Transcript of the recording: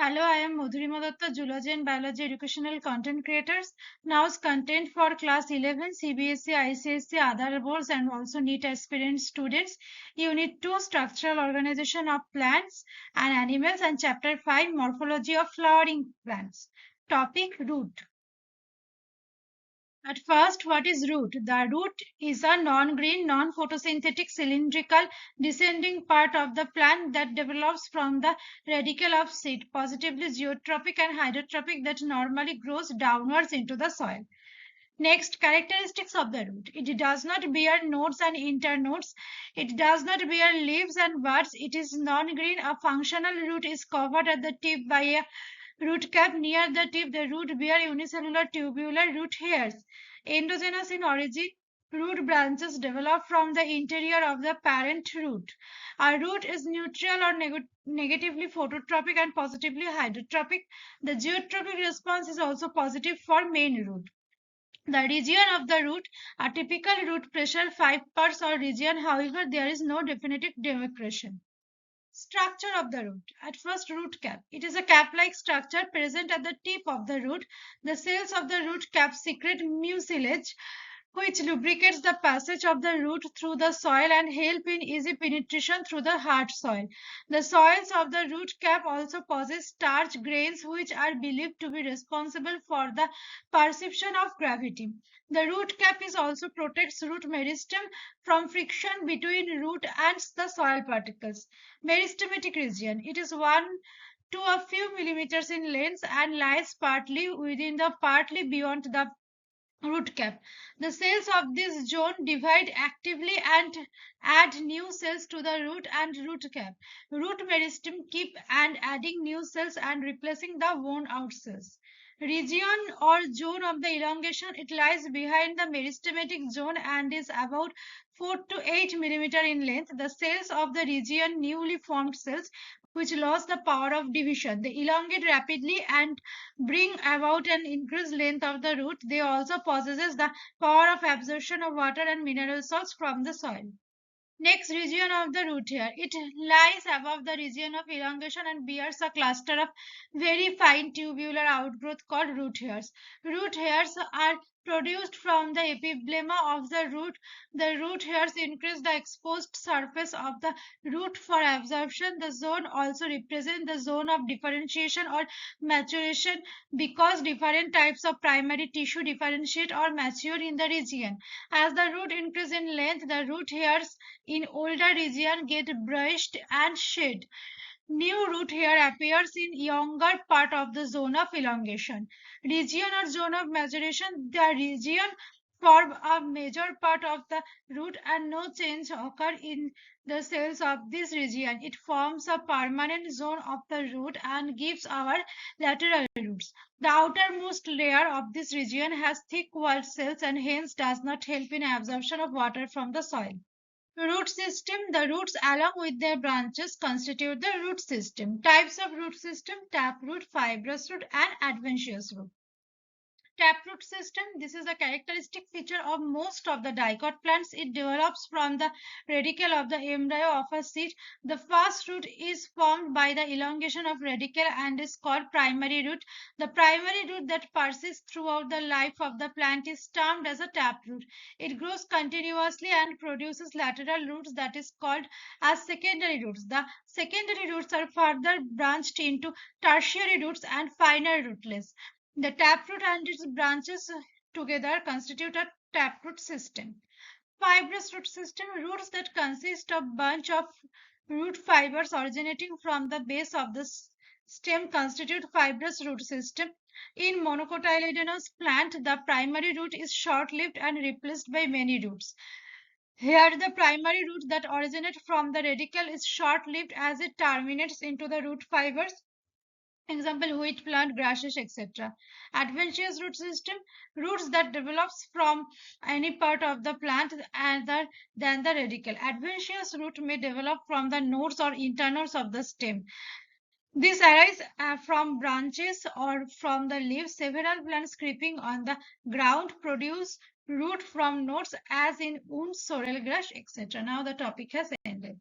Hello, I am Madhurima Datta, Zoology and Biology Educational Content Creators. Now's content for class 11, CBSE, ICSE, other boards and also NEET aspirant students. Unit 2, Structural Organization of Plants and Animals, and Chapter 5, Morphology of Flowering Plants. Topic: Root. At first, what is root? The root is a non-green, non-photosynthetic, cylindrical, descending part of the plant that develops from the radicle of seed, positively geotropic and hydrotropic, that normally grows downwards into the soil. Next, characteristics of the root. It does not bear nodes and internodes. It does not bear leaves and buds. It is non-green. A functional root is covered at the tip by a root cap. Near the tip, the root bear unicellular tubular root hairs. Endogenous in origin, root branches develop from the interior of the parent root. A root is neutral or negatively phototropic and positively hydrotropic. The geotropic response is also positive for main root. The region of the root, a typical root pressure 5 pars or region, however, there is no definitive demarcation. Structure of the root. At first, root cap. It is a cap-like structure present at the tip of the root. The cells of the root cap secrete mucilage, which lubricates the passage of the root through the soil and help in easy penetration through the hard soil. The soils of the root cap also possess starch grains, which are believed to be responsible for the perception of gravity. The root cap is also protects root meristem from friction between root and the soil particles. Meristematic region. It is 1 to a few millimeters in length and lies partly within the partly beyond the root cap. The cells of this zone divide actively and add new cells to the root and root cap. Root meristem keep and adding new cells and replacing the worn out cells. Region or zone of the elongation, it lies behind the meristematic zone and is about 4 to 8 millimeter in length. The cells of the region, newly formed cells, which lost the power of division. They elongate rapidly and bring about an increased length of the root. They also possesses the power of absorption of water and mineral salts from the soil. Next, region of the root hair. It lies above the region of elongation and bears a cluster of very fine tubular outgrowth called root hairs. Root hairs are produced from the epiblema of the root. The root hairs increase the exposed surface of the root for absorption. The zone also represents the zone of differentiation or maturation, because different types of primary tissue differentiate or mature in the region. As the root increases in length, the root hairs in older region get brushed and shed. New root hair appears in younger part of the zone of elongation. Region or zone of maturation. The region form a major part of the root and no change occur in the cells of this region. It forms a permanent zone of the root and gives our lateral roots. The outermost layer of this region has thick walled cells and hence does not help in absorption of water from the soil. Root system. The roots along with their branches constitute the root system. Types of root system: taproot, fibrous root and adventitious root. Taproot system. This is a characteristic feature of most of the dicot plants. It develops from the radicle of the embryo of a seed. The first root is formed by the elongation of radicle and is called primary root. The primary root that persists throughout the life of the plant is termed as a taproot. It grows continuously and produces lateral roots that is called as secondary roots. The secondary roots are further branched into tertiary roots and finer rootlets. The taproot and its branches together constitute a taproot system. Fibrous root system. Roots that consist of bunch of root fibers originating from the base of the stem constitute fibrous root system. In monocotyledonous plant, the primary root is short-lived and replaced by many roots. Here, the primary root that originates from the radicle is short-lived as it terminates into the root fibers. Example: wheat plant, grasses, etc. Adventitious root system. Roots that develops from any part of the plant other than the radicle. Adventitious root may develop from the nodes or internodes of the stem. This arises from branches or from the leaves. Several plants creeping on the ground produce root from nodes, as in wood, sorrel grass, etc. Now the topic has ended.